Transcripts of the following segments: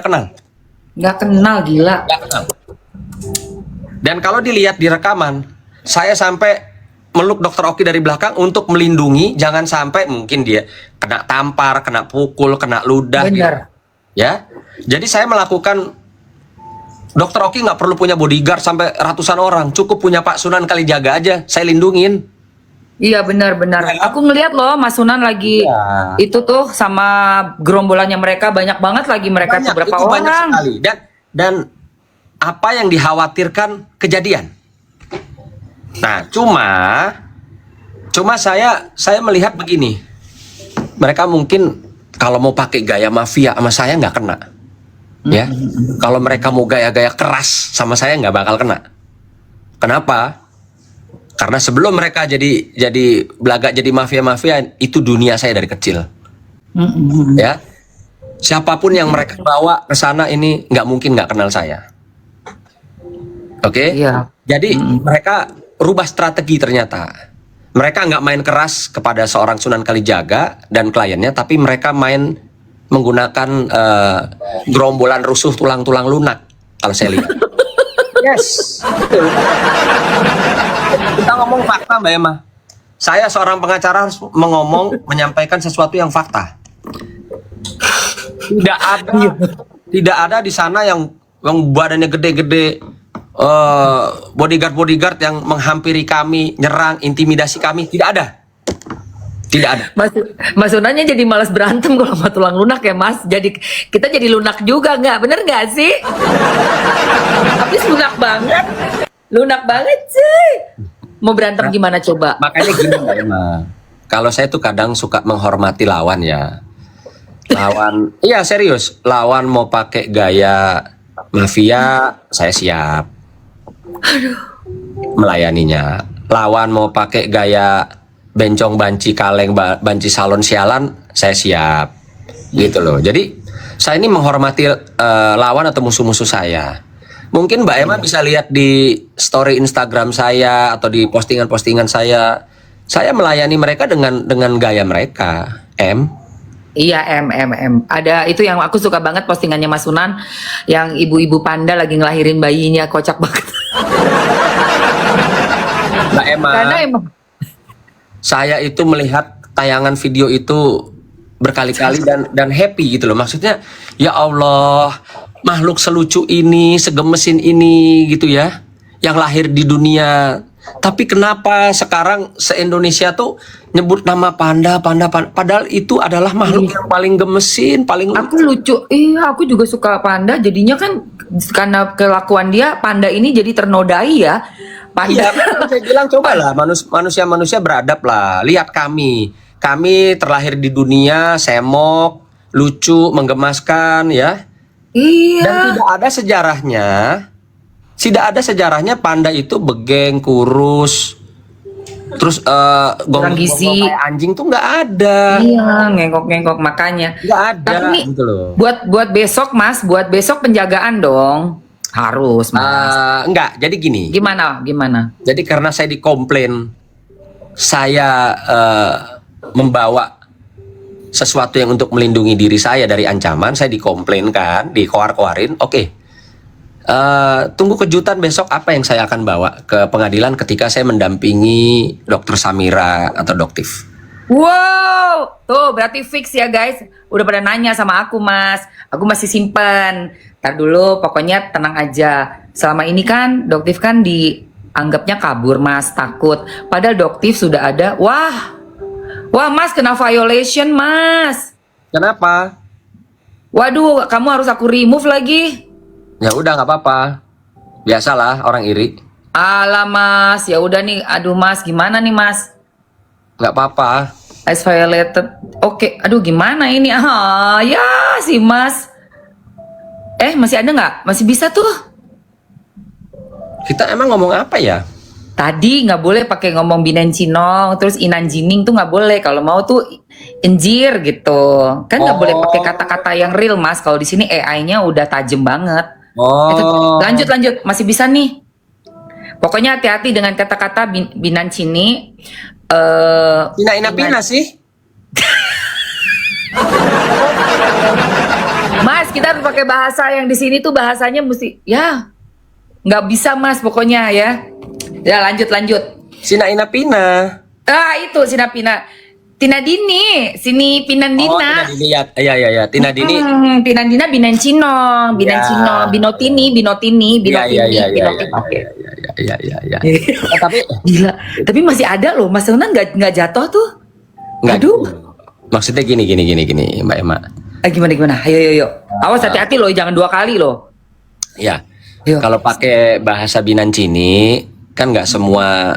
kenal. Nggak kenal, gila. Nggak kenal. Dan kalau dilihat di rekaman, saya sampai meluk Dokter Oki dari belakang untuk melindungi, jangan sampai mungkin dia kena tampar, kena pukul, kena ludah. Bener. Gitu. Ya, jadi saya melakukan. Dokter Oki nggak perlu punya bodyguard sampai ratusan orang, cukup punya Pak Sunan Kalijaga aja, saya lindungin. Iya benar-benar. Ya. Aku ngeliat loh Mas Sunan lagi Ya. itu tuh sama gerombolannya mereka banyak banget lagi mereka Banyak, tuh berapa itu banyak orang. sekali. Dan apa yang dikhawatirkan kejadian. Nah, cuma saya melihat begini. Mereka mungkin kalau mau pakai gaya mafia sama saya nggak kena. Ya, kalau mereka mau gaya-gaya keras sama saya nggak bakal kena. Kenapa? Karena sebelum mereka jadi belaga jadi mafia-mafia, itu dunia saya dari kecil. Ya, siapapun yang mereka bawa ke sana ini nggak mungkin nggak kenal saya. Oke? Iya. Jadi mereka rubah strategi ternyata. Mereka nggak main keras kepada seorang Sunan Kalijaga dan kliennya, tapi mereka main menggunakan gerombolan rusuh tulang-tulang lunak kalau saya lihat. Yes, betul. Kita ngomong fakta Mbak Emma. Saya seorang pengacara harus menyampaikan sesuatu yang fakta. Tidak ada di sana yang badannya gede-gede, bodyguard yang menghampiri kami, nyerang, intimidasi kami, tidak ada. Tidak ada. Mas Sunannya jadi malas berantem kalau sama tulang lunak ya Mas. Jadi kita jadi lunak juga nggak? Bener nggak sih? Habis lunak banget sih. Mau berantem gimana coba? Makanya gini Mbak Emma, kalau saya tuh kadang suka menghormati lawan ya. Lawan, iya serius. Lawan mau pakai gaya mafia, saya siap. Melayaninya. Lawan mau pakai gaya bencong banci kaleng banci salon sialan, saya siap. Gitu loh. Jadi saya ini menghormati lawan atau musuh-musuh saya. Mungkin Mbak Emma bisa lihat di story Instagram saya atau di postingan-postingan saya melayani mereka dengan gaya mereka. Iya M. Ada itu yang aku suka banget postingannya Mas Sunan, yang ibu-ibu panda lagi ngelahirin bayinya, kocak banget. Mbak Emma, Karena emang saya itu melihat tayangan video itu berkali-kali dan happy gitu loh. Maksudnya, ya Allah, makhluk selucu ini, segemesin ini gitu ya, yang lahir di dunia. Tapi kenapa sekarang se-Indonesia tuh nyebut nama panda, padahal itu adalah makhluk yang paling gemesin, paling lucu. aku lucu. Iya, aku juga suka panda. Jadinya kan karena kelakuan dia, panda ini jadi ternodai ya. Iya, Panda. saya bilang cobalah manusia beradab lah. Lihat kami terlahir di dunia semok, lucu, menggemaskan ya. Dan Iya. tidak ada sejarahnya panda itu begeng, kurus, terus Kurang gizi. kayak anjing tuh nggak ada. Iya, ngengkok-ngengkok makanya. Nggak ada Tapi gitu loh. buat besok Mas, buat besok penjagaan dong. Harus Mas. Enggak, jadi gini. Gimana? Jadi karena saya dikomplain, saya membawa sesuatu yang untuk melindungi diri saya dari ancaman, saya dikomplain kan, dikoar-koarin. Oke. Tunggu kejutan besok apa yang saya akan bawa ke pengadilan ketika saya mendampingi Dokter Samira atau Doktif. Wow, tuh berarti fix ya guys. Udah pada nanya sama aku Mas. Aku masih simpen. Ntar dulu, pokoknya tenang aja. Selama ini kan Doktif kan dianggapnya kabur Mas, takut. Padahal Doktif sudah ada. Wah Mas kena violation Mas. Kenapa? Waduh, kamu harus aku remove lagi. Ya udah nggak apa-apa. Biasalah orang iri. Alah Mas, ya udah nih. Aduh Mas, gimana nih Mas? Nggak apa-apa. As violated. Oke, aduh gimana ini? Ah, ya si Mas. Masih ada nggak? Masih bisa tuh. Kita emang ngomong apa ya? Tadi nggak boleh pakai ngomong binan cinong, terus inan jining tuh nggak boleh. Kalau mau tuh enjir gitu. Kan nggak boleh pakai kata-kata yang real Mas. Kalau di sini AI-nya udah tajem banget. Lanjut, masih bisa nih. Pokoknya hati-hati dengan kata-kata binan cini. Pina sih. Mas, kita harus pakai bahasa yang di sini tuh bahasanya mesti ya nggak bisa Mas pokoknya ya. Ya lanjut. Sina ina pina. Itu Sina Pina. Tina Dini, sini Oh, Pinandina. Tina Dini ya. Tina Dini. Pinandina Binancino, Ya. Binotini. Iya. Oke. Ya. Tapi Gila, tapi masih ada loh, Mas Yonan nggak jatuh tuh. nggak. Aduh. Maksudnya gini, Mbak Emma. Gimana? Ayo. Awas hati-hati loh, jangan 2 kali loh. Ya. Yuk. Kalau pakai bahasa Binancini kan nggak semua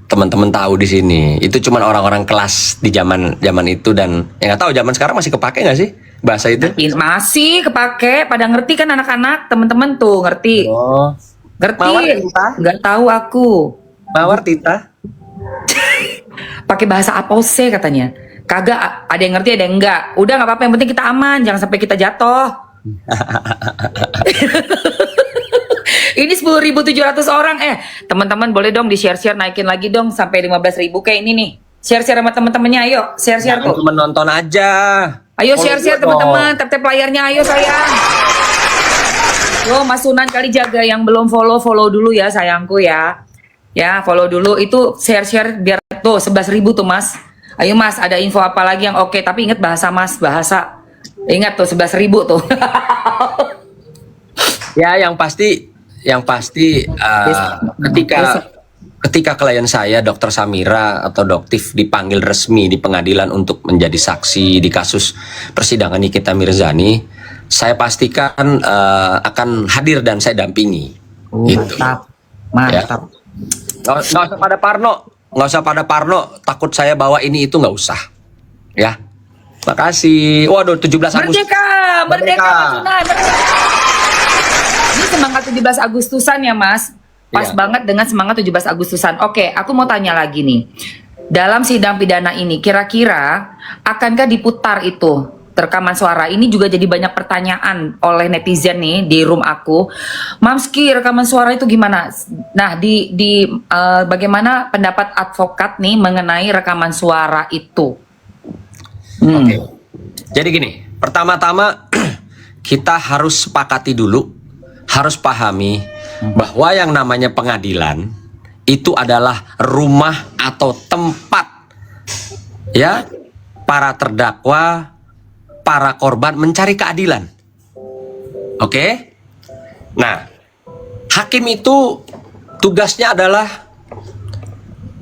teman-teman tahu di sini. Itu cuman orang-orang kelas di zaman itu, dan yang nggak tahu zaman sekarang masih kepake nggak sih bahasa itu? Masih kepake, pada ngerti kan anak-anak, temen-temen tuh ngerti. Oh, Ngerti. Mawar Tinta. Nggak tahu aku. Mawar Tita. Pakai bahasa Apose katanya. Kagak, ada yang ngerti, ada yang enggak. Udah nggak apa-apa, yang penting kita aman, jangan sampai kita jatuh. Ini 10.700 orang. Teman-teman boleh dong di share naikin lagi dong sampai 15.000 kayak ini nih. Share sama teman-temannya, ayo. Share Jangan tuh. cuma nonton aja. Ayo Follow share dong. teman-teman, tap layarnya, ayo sayang. Yo, Mas Sunan kali jaga, yang belum follow dulu ya sayangku ya. Ya, follow dulu, itu share biar tuh 11.000 tuh Mas. Ayo Mas, ada info apa lagi yang oke, tapi ingat bahasa Mas, bahasa. Ingat tuh 11.000 tuh. Ya, yang pasti ketika klien saya Dr. Samira atau Doktif dipanggil resmi di pengadilan untuk menjadi saksi di kasus persidangan Nikita Mirzani, saya pastikan akan hadir dan saya dampingi. Gitu. Mantap. Nggak usah pada Parno, takut saya bawa ini itu nggak usah. Ya. Makasih. Waduh, 17 Agustus. Merdeka Mas Sunan, merdeka. Ini semangat 17 Agustusan ya Mas. Pas Iya. banget dengan semangat 17 Agustusan. Oke, aku mau tanya lagi nih. Dalam sidang pidana ini, kira-kira akankah diputar itu rekaman suara? Ini juga jadi banyak pertanyaan oleh netizen nih di room aku. Mamski, rekaman suara itu gimana? Nah, bagaimana pendapat advokat nih mengenai rekaman suara itu? Oke. Jadi gini, pertama-tama kita harus sepakati dulu, harus pahami bahwa yang namanya pengadilan itu adalah rumah atau tempat ya para terdakwa, para korban mencari keadilan. Oke? Nah, hakim itu tugasnya adalah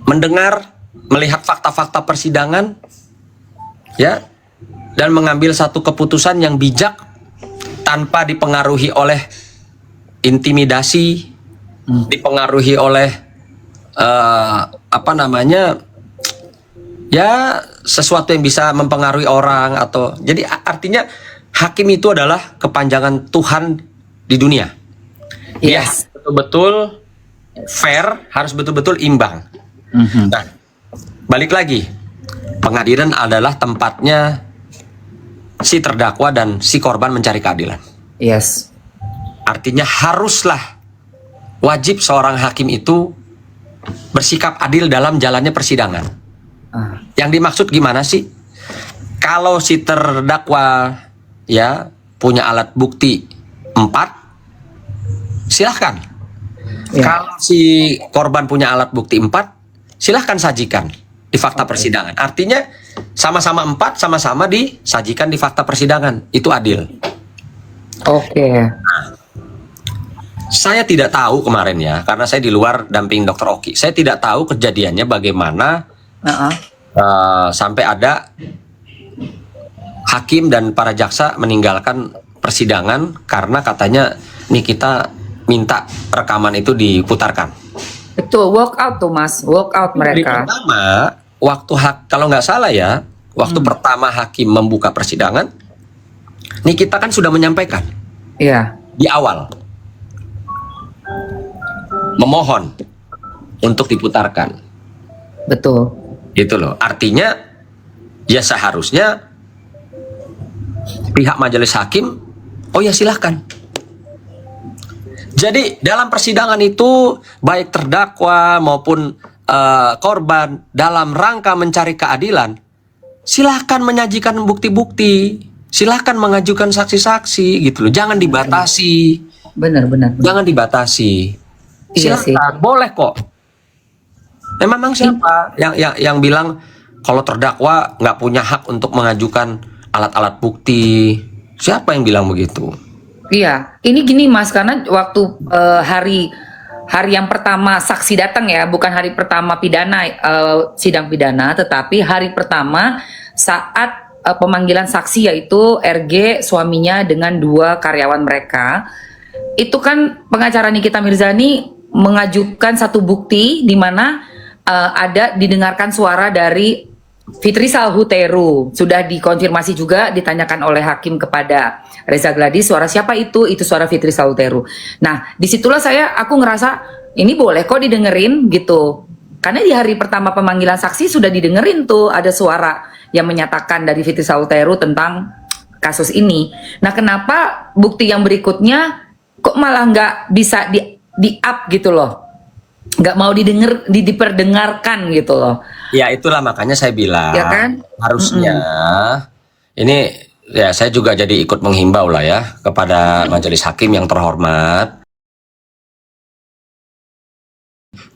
mendengar, melihat fakta-fakta persidangan ya, dan mengambil satu keputusan yang bijak tanpa dipengaruhi oleh intimidasi, dipengaruhi oleh ya sesuatu yang bisa mempengaruhi orang, atau jadi artinya hakim itu adalah kepanjangan Tuhan di dunia. Dia Yes. betul-betul fair, harus betul-betul imbang. Nah, balik lagi, pengadilan adalah tempatnya si terdakwa dan si korban mencari keadilan. Yes. Artinya haruslah, wajib seorang hakim itu bersikap adil dalam jalannya persidangan. Yang dimaksud gimana sih? Kalau si terdakwa ya punya alat bukti 4, silahkan. Ya. Kalau si korban punya alat bukti 4, silahkan sajikan di fakta persidangan. Artinya sama-sama 4, sama-sama disajikan di fakta persidangan. Itu adil. Oke. Saya tidak tahu kemarin ya, karena saya di luar damping Dr. Oki. Saya tidak tahu kejadiannya bagaimana sampai ada hakim dan para jaksa meninggalkan persidangan karena katanya Nikita minta rekaman itu diputarkan. Betul, walk out tuh Mas, walk out Di mereka. pertama, waktu kalau nggak salah ya, waktu pertama hakim membuka persidangan, Nikita kan sudah menyampaikan Iya. di awal memohon untuk diputarkan. Betul. Gitu loh. Artinya ya seharusnya pihak majelis hakim, oh ya silahkan. Jadi dalam persidangan itu baik terdakwa maupun korban dalam rangka mencari keadilan, silahkan menyajikan bukti-bukti, silakan mengajukan saksi-saksi gitu loh. Jangan dibatasi. Benar. Jangan dibatasi. Iya sih. Silakan, boleh kok. Memang siapa yang bilang kalau terdakwa nggak punya hak untuk mengajukan alat-alat bukti? Siapa yang bilang begitu? Iya, ini gini Mas, karena waktu hari yang pertama saksi datang ya, bukan hari pertama pidana sidang pidana, tetapi hari pertama saat pemanggilan saksi yaitu RG suaminya dengan 2 karyawan mereka. Itu kan pengacara Nikita Mirzani mengajukan satu bukti di mana ada didengarkan suara dari Fitri Salhuteru. Sudah dikonfirmasi juga, ditanyakan oleh hakim kepada Reza Gladys, suara siapa itu? Itu suara Fitri Salhuteru. Nah, disitulah aku ngerasa ini boleh kok didengerin gitu. Karena di hari pertama pemanggilan saksi sudah didengerin tuh ada suara yang menyatakan dari Fitri Salhuteru tentang kasus ini. Nah, kenapa bukti yang berikutnya kok malah nggak bisa di-up gitu loh? Nggak mau diperdengarkan gitu loh. Ya itulah makanya saya bilang Ya kan? harusnya ini ya saya juga jadi ikut menghimbau lah ya kepada majelis hakim yang terhormat,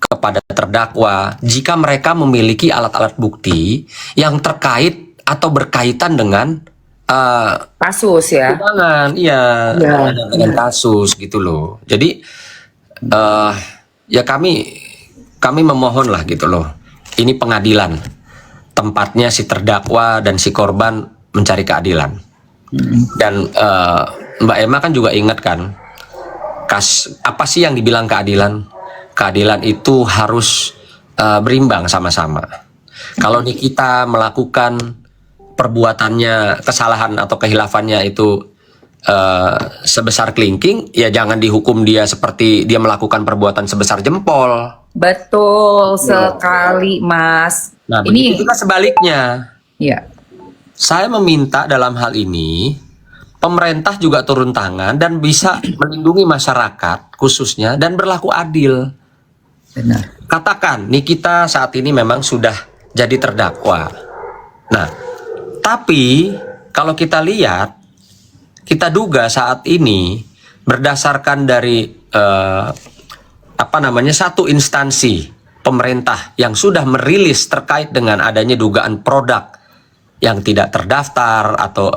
kepada terdakwa, jika mereka memiliki alat-alat bukti yang terkait atau berkaitan dengan Kasus ya. persidangan, iya, Ya. dengan kasus gitu loh. Jadi ya kami memohon lah gitu loh. Ini pengadilan, tempatnya si terdakwa dan si korban mencari keadilan. Dan Mbak Emma kan juga ingat kan, apa sih yang dibilang keadilan? Keadilan itu harus berimbang sama-sama. Kalau Nikita melakukan perbuatannya, kesalahan atau kehilafannya itu sebesar kelingking, ya jangan dihukum dia seperti dia melakukan perbuatan sebesar jempol. Betul sekali, Mas. Nah, Ini begitu juga sebaliknya. ya. Saya meminta dalam hal ini pemerintah juga turun tangan dan bisa melindungi masyarakat khususnya dan berlaku adil. Benar. Katakan Nikita saat ini memang sudah jadi terdakwa. Nah, tapi kalau kita lihat, kita duga saat ini berdasarkan dari satu instansi pemerintah yang sudah merilis terkait dengan adanya dugaan produk yang tidak terdaftar atau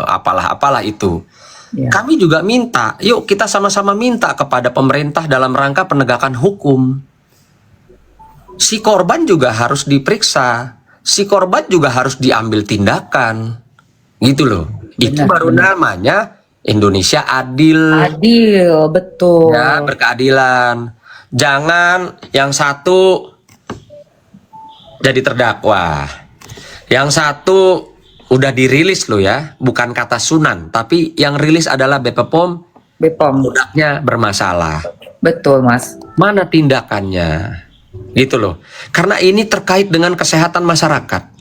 apalah itu. Ya. Kami juga minta, yuk kita sama-sama minta kepada pemerintah dalam rangka penegakan hukum. Si korban juga harus diperiksa, si korban juga harus diambil tindakan, gitu loh. Itu baru namanya Indonesia adil. Adil, betul. Ya, berkeadilan. Jangan yang satu jadi terdakwa, yang satu udah dirilis loh ya, bukan kata Sunan, tapi yang rilis adalah BP POM, Bepom. produknya bermasalah. Betul, Mas. Mana tindakannya? Gitu loh. Karena ini terkait dengan kesehatan masyarakat.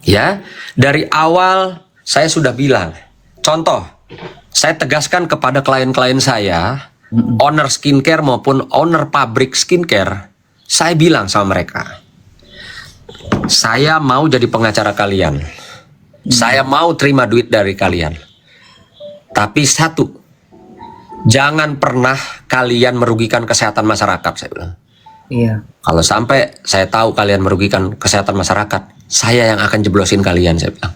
Ya, dari awal saya sudah bilang. Contoh, saya tegaskan kepada klien-klien saya, owner skincare maupun owner pabrik skincare, saya bilang sama mereka, saya mau jadi pengacara kalian. Saya mau terima duit dari kalian. Tapi satu, jangan pernah kalian merugikan kesehatan masyarakat, saya bilang. Iya. Kalau sampai saya tahu kalian merugikan kesehatan masyarakat, saya yang akan jeblosin kalian, saya bilang.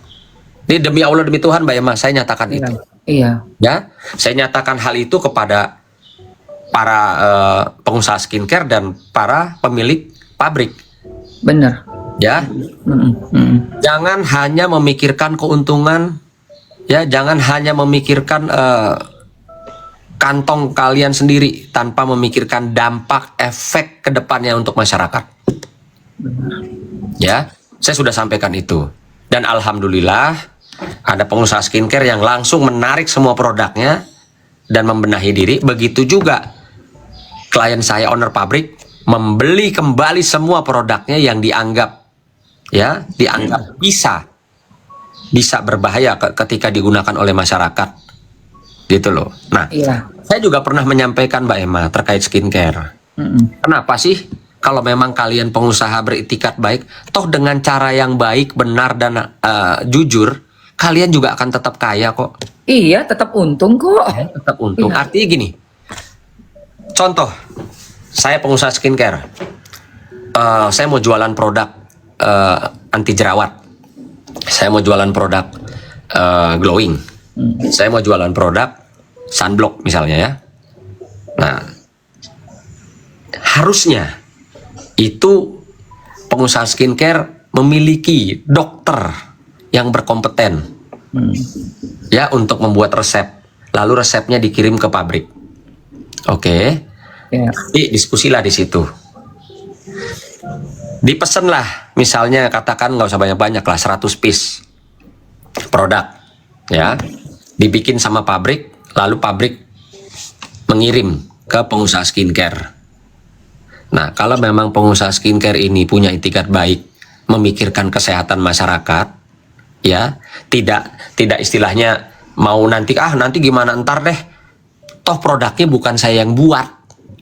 Ini demi Allah, demi Tuhan, Mbak Emma, saya nyatakan Iya. itu. Iya. Ya, saya nyatakan hal itu kepada para pengusaha skincare dan para pemilik pabrik. Benar. Ya, jangan hanya memikirkan keuntungan, ya, jangan hanya memikirkan kantong kalian sendiri tanpa memikirkan dampak efek ke depannya untuk masyarakat. Ya, saya sudah sampaikan itu. Dan alhamdulillah ada pengusaha skincare yang langsung menarik semua produknya dan membenahi diri. Begitu juga klien saya owner pabrik membeli kembali semua produknya yang dianggap bisa berbahaya ketika digunakan oleh masyarakat. Gitu loh. Nah, Iya. saya juga pernah menyampaikan Mbak Emma terkait skincare. Kenapa sih kalau memang kalian pengusaha beritikat baik, toh dengan cara yang baik, benar dan jujur, kalian juga akan tetap kaya kok. Iya, tetap untung kok. Tetap untung. Artinya gini, contoh, saya pengusaha skincare, saya mau jualan produk anti jerawat, saya mau jualan produk glowing, saya mau jualan produk sunblock misalnya ya. Nah, harusnya itu pengusaha skincare memiliki dokter yang berkompeten ya untuk membuat resep, lalu resepnya dikirim ke pabrik. Oke. Ya. Jadi diskusilah di situ. Dipesen lah, misalnya katakan nggak usah banyak-banyak lah, 100 piece produk, ya, dibikin sama pabrik, lalu pabrik mengirim ke pengusaha skincare. Nah, kalau memang pengusaha skincare ini punya itikat baik, memikirkan kesehatan masyarakat, ya, tidak istilahnya mau nanti gimana ntar deh, toh produknya bukan saya yang buat.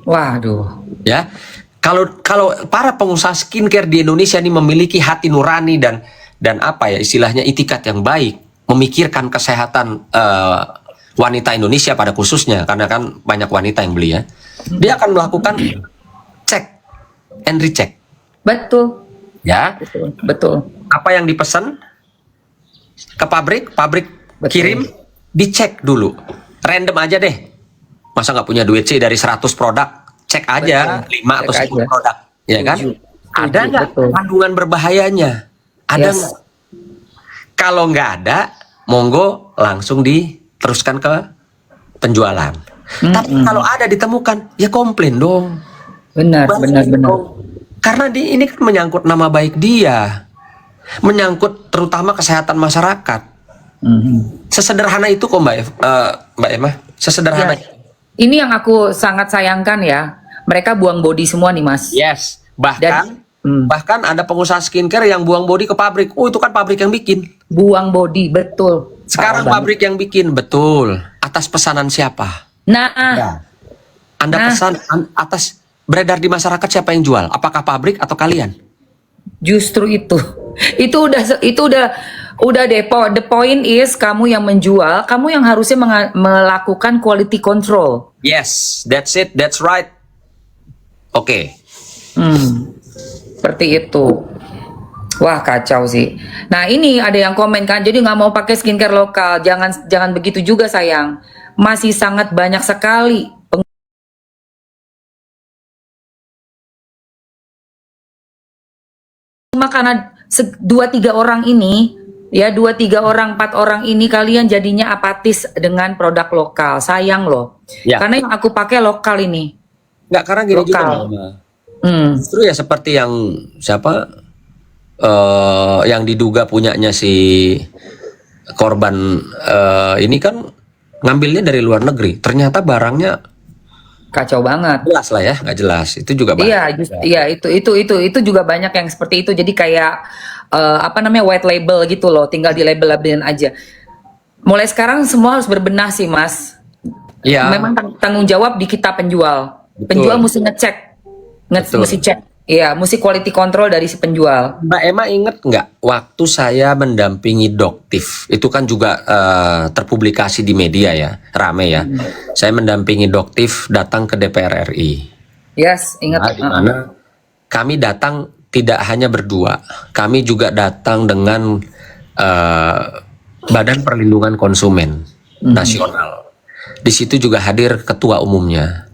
Waduh. Ya, kalau para pengusaha skincare di Indonesia ini memiliki hati nurani dan apa ya istilahnya itikat yang baik, memikirkan kesehatan wanita Indonesia pada khususnya, karena kan banyak wanita yang beli ya, dia akan melakukan cek and recheck. Betul. Ya, Betul. apa yang dipesan ke pabrik, Betul. kirim, dicek dulu, random aja deh. Masa nggak punya duit sih dari 100 produk, cek aja. Betul. 5 atau Cek 10 aja. produk, ya kan? Setuju. Ada nggak Betul. kandungan berbahayanya? Ada Yes. nggak? Kalau nggak ada, monggo langsung diteruskan ke penjualan. Tapi kalau ada ditemukan, ya komplain dong. Benar. Karena ini kan menyangkut nama baik dia, menyangkut terutama kesehatan masyarakat. Sesederhana itu kok Mbak Emma, sesederhana. Ya. Ini yang aku sangat sayangkan ya. Mereka buang body semua nih, Mas. Yes, bahkan ada pengusaha skincare yang buang body ke pabrik. Oh, itu kan pabrik yang bikin. Buang body, betul. Sekarang Parah pabrik yang bikin, betul. Atas pesanan siapa? Nah, Anda pesan atas beredar di masyarakat, siapa yang jual? Apakah pabrik atau kalian? justru itu. Itu udah deh. The point is kamu yang menjual, kamu yang harusnya melakukan quality control. Yes, that's it, that's right. Oke. Seperti itu. Wah, kacau sih. Nah, ini ada yang komen kan, jadi nggak mau pakai skincare lokal. Jangan begitu juga sayang. Masih sangat banyak sekali karena 2-3 orang ini, ya 2-3 orang 4 orang ini kalian jadinya apatis dengan produk lokal. Sayang loh. Ya. Karena yang aku pakai lokal ini. Nggak, karena gini juga, Lokal. Mama. Justru ya seperti yang siapa yang diduga punyanya si korban ini kan ngambilnya dari luar negeri. Ternyata barangnya Kacau banget. jelas lah ya, nggak jelas. Itu juga banyak. Iya, itu juga banyak yang seperti itu. Jadi kayak white label gitu loh, tinggal di label-labelin aja. Mulai sekarang semua harus berbenah sih, Mas. Iya. Memang tanggung jawab di kita penjual. Betul. Penjual mesti ngecek, Betul. mesti cek. Iya, mesti quality control dari si penjual. Mbak Emma inget nggak waktu saya mendampingi Doktif, itu kan juga terpublikasi di media ya, rame ya. Saya mendampingi Doktif datang ke DPR RI. Yes, ingat. Nah, di mana kami datang tidak hanya berdua, kami juga datang dengan Badan Perlindungan Konsumen Nasional. Di situ juga hadir ketua umumnya,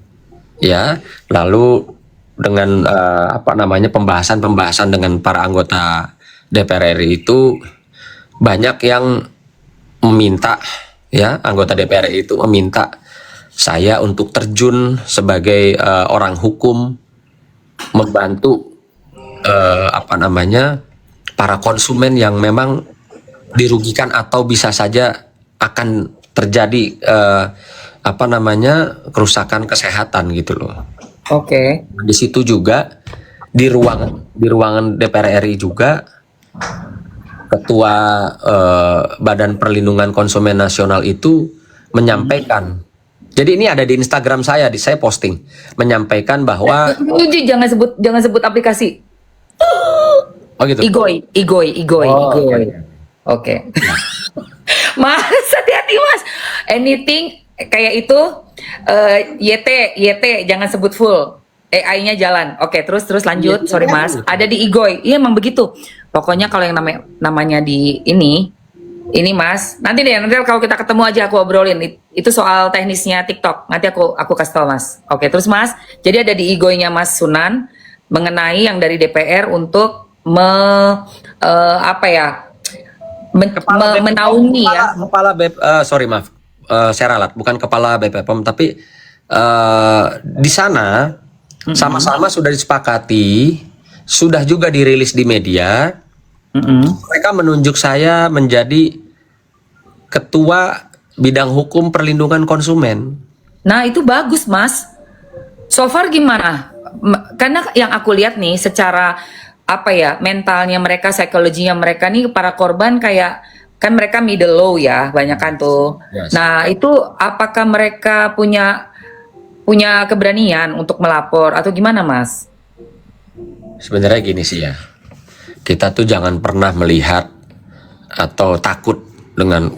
ya. Lalu dengan pembahasan dengan para anggota DPR RI itu banyak yang meminta, ya, anggota DPR RI itu meminta saya untuk terjun sebagai orang hukum, membantu para konsumen yang memang dirugikan atau bisa saja akan terjadi kerusakan kesehatan gitu loh. Oke. Di situ juga di ruangan DPR RI juga ketua Badan Perlindungan Konsumen Nasional itu menyampaikan. Jadi ini ada di Instagram saya posting menyampaikan bahwa Jangan sebut aplikasi. oh gitu. Igoy. Oh, iya. Oke. Mas, hati-hati mas. Anything kayak itu, YT, jangan sebut full. AI-nya jalan. Oke, terus lanjut. Sorry mas. Ada di Igoy. Iya emang begitu. Pokoknya kalau yang namanya di ini mas. Nanti kalau kita ketemu aja aku obrolin. Itu soal teknisnya TikTok. Nanti aku kasih tau mas. Oke, terus mas. Jadi ada di Igoy-nya Mas Sunan mengenai yang dari DPR untuk menaungi ya. Kepala sorry maaf, saya ralat, bukan kepala BPOM, tapi di sana sama-sama sudah disepakati, sudah juga dirilis di media. Mereka menunjuk saya menjadi ketua bidang hukum perlindungan konsumen. Nah itu bagus mas. So far gimana? Karena yang aku lihat nih secara mentalnya mereka, psikologinya mereka nih para korban kayak kan mereka middle low ya, banyak kan tuh. Yes. Nah itu apakah mereka punya keberanian untuk melapor atau gimana mas? Sebenarnya gini sih ya, kita tuh jangan pernah melihat atau takut dengan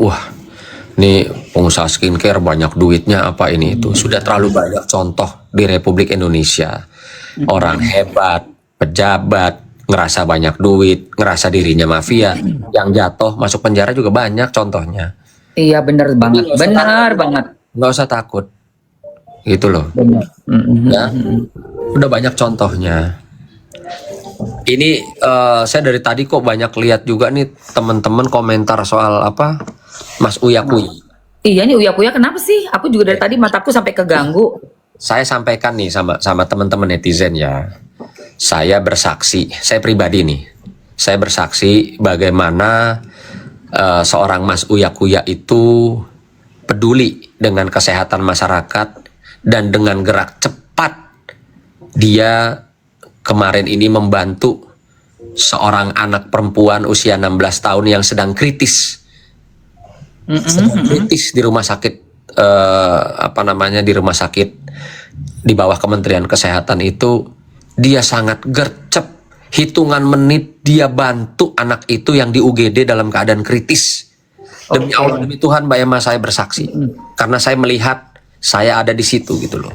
ini pengusaha skincare banyak duitnya apa ini itu. Sudah terlalu banyak contoh di Republik Indonesia. Orang hebat, pejabat, ngerasa banyak duit, ngerasa dirinya mafia, yang jatuh masuk penjara juga banyak contohnya. Iya bener banget, benar banget. Nggak usah takut, gitu loh. Benar. Ya, udah banyak contohnya. Ini saya dari tadi kok banyak lihat juga nih teman-teman komentar soal Mas Uya Kuya. Iya nih Uya Kuya kenapa sih? Aku juga dari tadi mataku sampai keganggu. Saya sampaikan nih sama teman-teman netizen ya. Saya bersaksi, saya pribadi nih, saya bersaksi bagaimana seorang Mas Uya Kuya itu peduli dengan kesehatan masyarakat dan dengan gerak cepat dia kemarin ini membantu seorang anak perempuan usia 16 tahun yang sedang kritis, di rumah sakit, di rumah sakit di bawah Kementerian Kesehatan itu. Dia sangat gercep, hitungan menit dia bantu anak itu yang di UGD dalam keadaan kritis. Demi Allah, demi Tuhan Mbak Emma, saya bersaksi. Karena saya melihat, saya ada di situ gitu loh.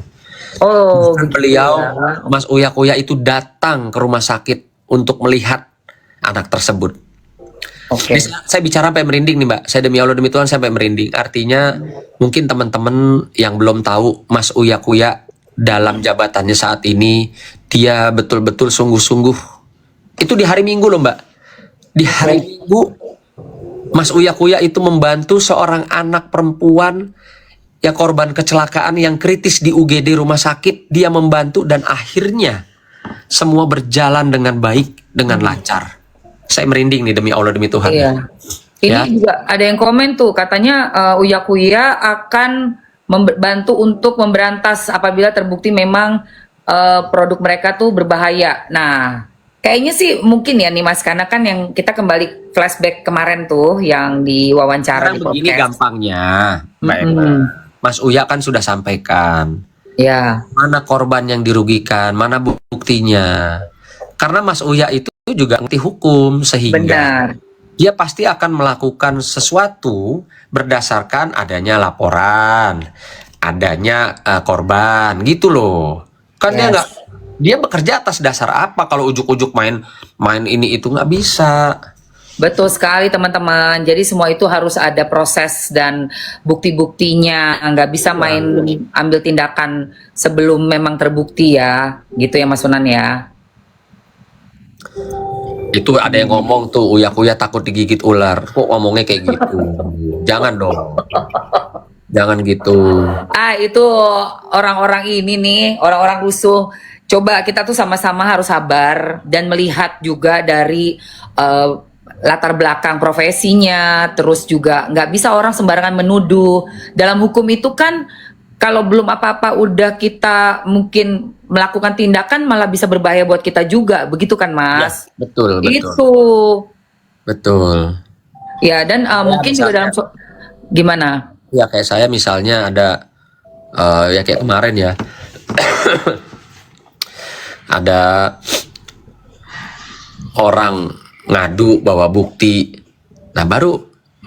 Beliau, Mas Uya Kuya itu datang ke rumah sakit untuk melihat anak tersebut. Saya bicara sampai merinding nih Mbak. Saya demi Allah, demi Tuhan sampai merinding. Artinya mungkin teman-teman yang belum tahu Mas Uya Kuya dalam jabatannya saat ini, dia betul-betul sungguh-sungguh. Itu di hari Minggu loh Mbak. Di hari Minggu Mas Uya Kuya itu membantu seorang anak perempuan ya korban kecelakaan yang kritis di UGD rumah sakit. Dia membantu dan akhirnya semua berjalan dengan baik, dengan lancar. Saya merinding nih demi Allah, demi Tuhan. Iya. Ini juga ada yang komen tuh katanya Uya Kuya akan membantu untuk memberantas apabila terbukti memang produk mereka tuh berbahaya. Nah, kayaknya sih mungkin ya nih Mas, karena kan yang kita kembali flashback kemarin tuh yang diwawancara di podcast. Begini gampangnya, Mbak Emma. Mas Uya kan sudah sampaikan. Ya. Mana korban yang dirugikan, mana buktinya. Karena Mas Uya itu juga ngerti hukum sehingga dia pasti akan melakukan sesuatu berdasarkan adanya laporan, adanya korban, gitu loh. Kan dia bekerja atas dasar apa? Kalau ujuk-ujuk main ini itu nggak bisa. Betul sekali teman-teman. Jadi semua itu harus ada proses dan bukti-buktinya. Nggak bisa main ambil tindakan sebelum memang terbukti ya. Gitu ya Mas Sunan ya. Itu ada yang ngomong tuh Uya Kuya takut digigit ular. Kok ngomongnya kayak gitu? Jangan dong. Jangan gitu. Itu orang-orang ini nih, orang-orang rusuh. Coba kita tuh sama-sama harus sabar dan melihat juga dari latar belakang profesinya. Terus juga nggak bisa orang sembarangan menuduh. Dalam hukum itu kan kalau belum apa-apa udah kita mungkin melakukan tindakan malah bisa berbahaya buat kita juga, begitu kan Mas? Ya, betul. Itu. Betul. Ya dan mungkin juga dalam gimana? Ya kayak saya misalnya ada ya kayak kemarin ya ada orang ngadu bawa bukti. Nah baru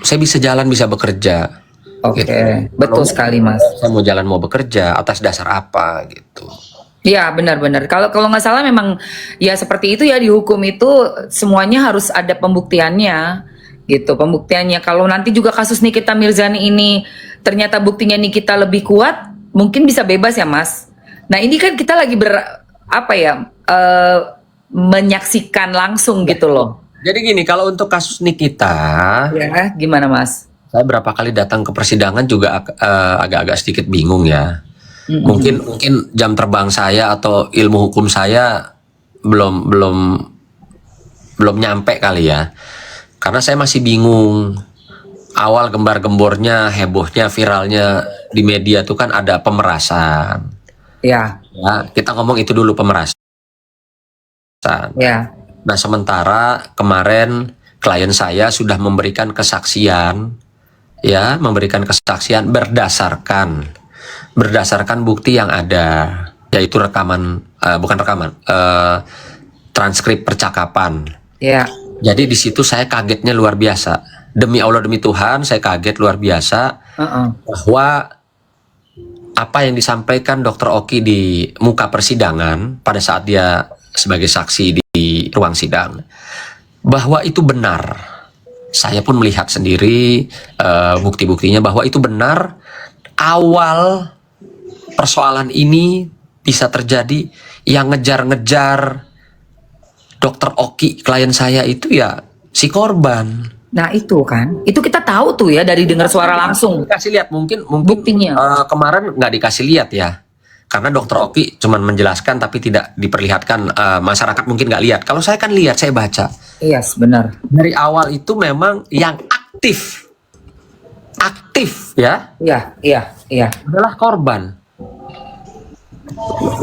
saya bisa jalan, bisa bekerja. Oke, Gitu. betul sekali Mas. Saya mau jalan, mau bekerja atas dasar apa gitu. Iya benar-benar. Kalau nggak salah memang ya seperti itu ya, di hukum itu semuanya harus ada pembuktiannya gitu. Pembuktiannya kalau nanti juga kasus Nikita Mirzani ini ternyata buktinya Nikita lebih kuat, mungkin bisa bebas ya Mas. Nah ini kan kita lagi menyaksikan langsung gitu loh. Jadi gini, kalau untuk kasus Nikita, Ya gimana Mas? saya berapa kali datang ke persidangan juga agak-agak sedikit bingung ya. Mungkin jam terbang saya atau ilmu hukum saya belum belum belum nyampe kali ya. Karena saya masih bingung. Awal gembar-gembornya, hebohnya, viralnya di media tuh kan ada pemerasan. Ya, Ya, kita ngomong itu dulu, pemerasan. ya, Nah, sementara kemarin klien saya sudah memberikan kesaksian, ya, memberikan kesaksian berdasarkan bukti yang ada, yaitu transkrip percakapan. ya. Jadi di situ saya kagetnya luar biasa. Demi Allah, demi Tuhan, saya kaget luar biasa bahwa apa yang disampaikan Dr. Oki di muka persidangan pada saat dia sebagai saksi di ruang sidang, bahwa itu benar. Saya pun melihat sendiri bukti-buktinya bahwa itu benar. Awal persoalan ini bisa terjadi, yang ngejar-ngejar Dr. Oki, klien saya itu ya si korban. Nah itu kan, itu kita tahu tuh ya dari dengar suara langsung. Dikasih lihat, mungkin Buktinya. kemarin nggak dikasih lihat ya, karena Dr. Oki cuman menjelaskan tapi tidak diperlihatkan, masyarakat mungkin nggak lihat. Kalau saya kan lihat, saya baca. Yes, benar. Dari awal itu memang yang aktif ya Iya, iya, iya. adalah korban.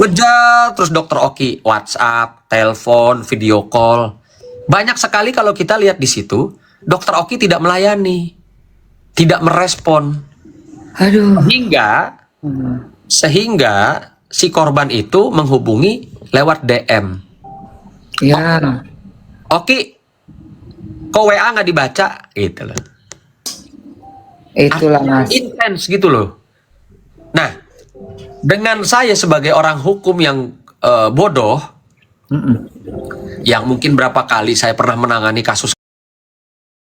Ngejar terus Dr. Oki, WhatsApp, telepon, video call. Banyak sekali kalau kita lihat di situ, Dr. Oki tidak melayani, tidak merespon. Aduh. Sehingga si korban itu menghubungi lewat DM. Ya. Oki, kok WA nggak dibaca? Gitu loh. Itulah Mas. Intens gitu loh. Nah, dengan saya sebagai orang hukum yang bodoh, yang mungkin berapa kali saya pernah menangani kasus